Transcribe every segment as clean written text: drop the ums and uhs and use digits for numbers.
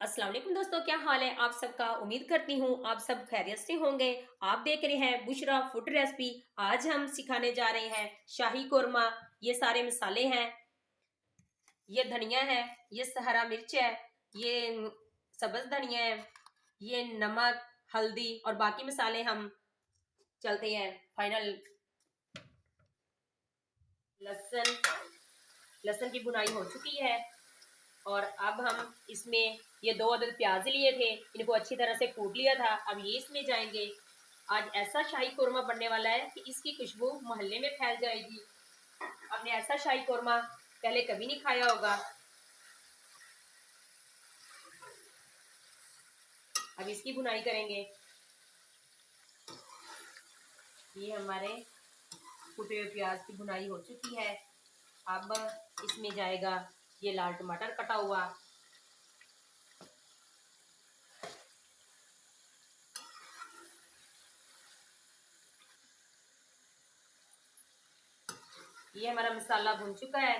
अस्सलाम वालेकुम दोस्तों, क्या हाल है आप सबका। उम्मीद करती हूँ आप सब खैरियत से होंगे। आप देख रहे हैं बुशरा फूड रेसिपी। आज हम सिखाने जा रहे हैं शाही कोरमा। ये सारे मसाले हैं, ये धनिया है, ये हरा मिर्च है, ये सब्ज धनिया है, ये नमक, हल्दी और बाकी मसाले हम चलते हैं फाइनल। लहसुन लहसुन की बुनाई हो चुकी है और अब हम इसमें ये 2 अदद प्याज लिए थे, इनको अच्छी तरह से कूट लिया था। अब ये इसमें जाएंगे। आज ऐसा शाही कोरमा बनने वाला है कि इसकी खुशबू मोहल्ले में फैल जाएगी। आपने ऐसा शाही कोरमा पहले कभी नहीं खाया होगा। अब इसकी बुनाई करेंगे। ये हमारे कुटे हुए प्याज की बुनाई हो चुकी है। अब इसमें जाएगा ये लाल टमाटर कटा हुआ, ये हमारा मसाला भुन चुका है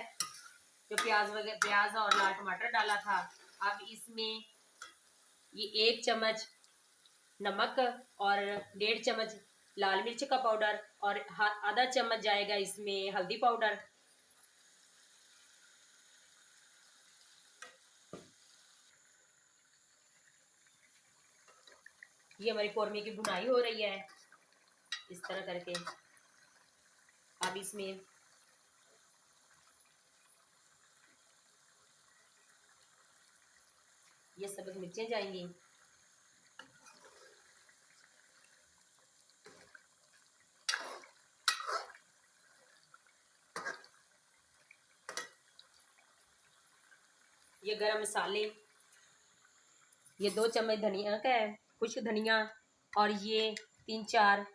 जो प्याज और लाल टमाटर डाला था। अब इसमें ये 1 चम्मच नमक और 1.5 चम्मच लाल मिर्च का पाउडर और आधा चम्मच जाएगा इसमें हल्दी पाउडर। ये हमारी कौरमे की भुनाई हो रही है इस तरह करके। अब इसमें ये सब्ज मिर्चें जाएंगी। ये गरम मसाले, ये 2 चम्मच धनिया का है, खुश्क धनिया, और ये 3-4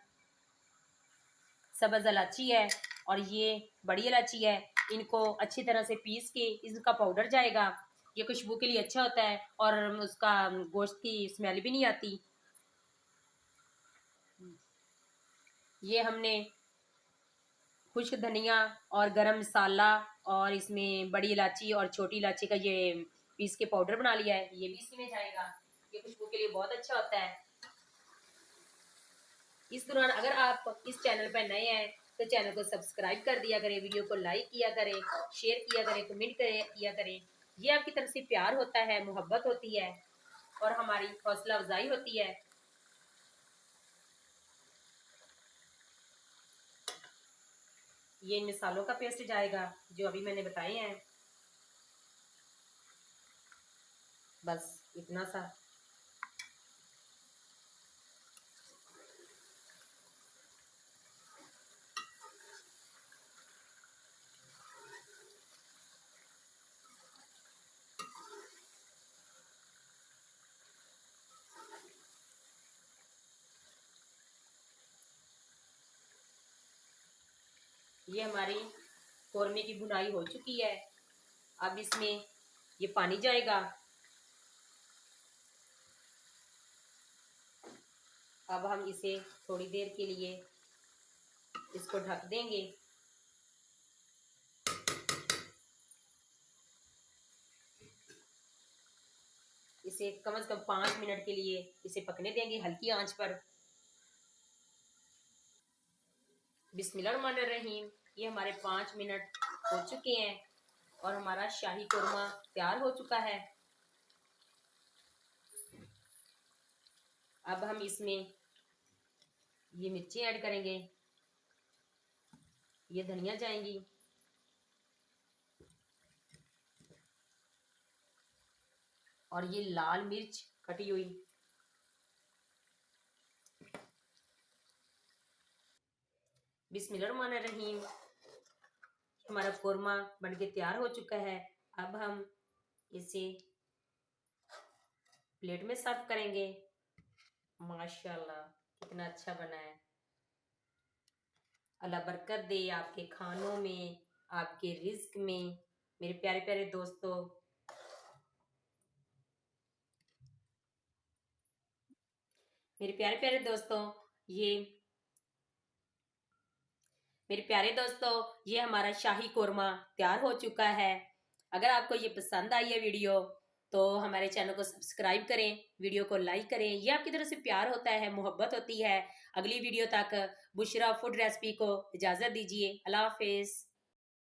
सब्ज इलायची है और ये बड़ी इलायची है। इनको अच्छी तरह से पीस के इसका पाउडर जाएगा। ये खुशबू के लिए अच्छा होता है और उसका गोश्त की स्मेल भी नहीं आती। ये हमने खुश्क धनिया और गरम मसाला और इसमें बड़ी इलायची और छोटी इलायची का ये पीस के पाउडर बना लिया है, ये भी इसी में जाएगा। ये खुशबू के लिए बहुत अच्छा होता है। इस दौरान अगर आप इस चैनल पर नए हैं तो चैनल को सब्सक्राइब कर दिया करें, वीडियो को लाइक किया करें, शेयर किया करें, कमेंट किया करें। ये आपकी तरफ से प्यार होता है, मोहब्बत होती है और हमारी हौसला अफजाई होती है। ये इन मसालों का पेस्ट जाएगा जो अभी मैंने बताए हैं। बस इतना सा। ये हमारी कौरमे की भुनाई हो चुकी है। अब इसमें ये पानी जाएगा। अब हम इसे थोड़ी देर के लिए इसको ढक देंगे। इसे कम से कम 5 मिनट के लिए इसे पकने देंगे हल्की आंच पर। बिस्मिल्लाहिर्रहमानिर्रहीम। ये हमारे 5 मिनट हो चुके हैं और हमारा शाही कोरमा तैयार हो चुका है। अब हम इसमें ये मिर्ची ऐड करेंगे, ये धनिया जाएंगी, और ये लाल मिर्च कटी हुई। बिस्मिल्लाहिर्रहमानिर्रहीम। हमारा कोरमा बनके तैयार हो चुका है। अब हम इसे प्लेट में सर्व करेंगे। माशाल्लाह कितना अच्छा बना है। अल्लाह बरकत दे आपके खानों में, आपके रिज्क में। मेरे प्यारे प्यारे दोस्तों, मेरे प्यारे प्यारे दोस्तों, ये मेरे प्यारे दोस्तों, ये हमारा शाही कोरमा तैयार हो चुका है। अगर आपको ये पसंद आई है वीडियो तो हमारे चैनल को सब्सक्राइब करें, वीडियो को लाइक करें। ये आपकी तरफ से प्यार होता है, मोहब्बत होती है। अगली वीडियो तक बुशरा फूड रेसिपी को इजाज़त दीजिए। अल्लाह हाफ़िज़।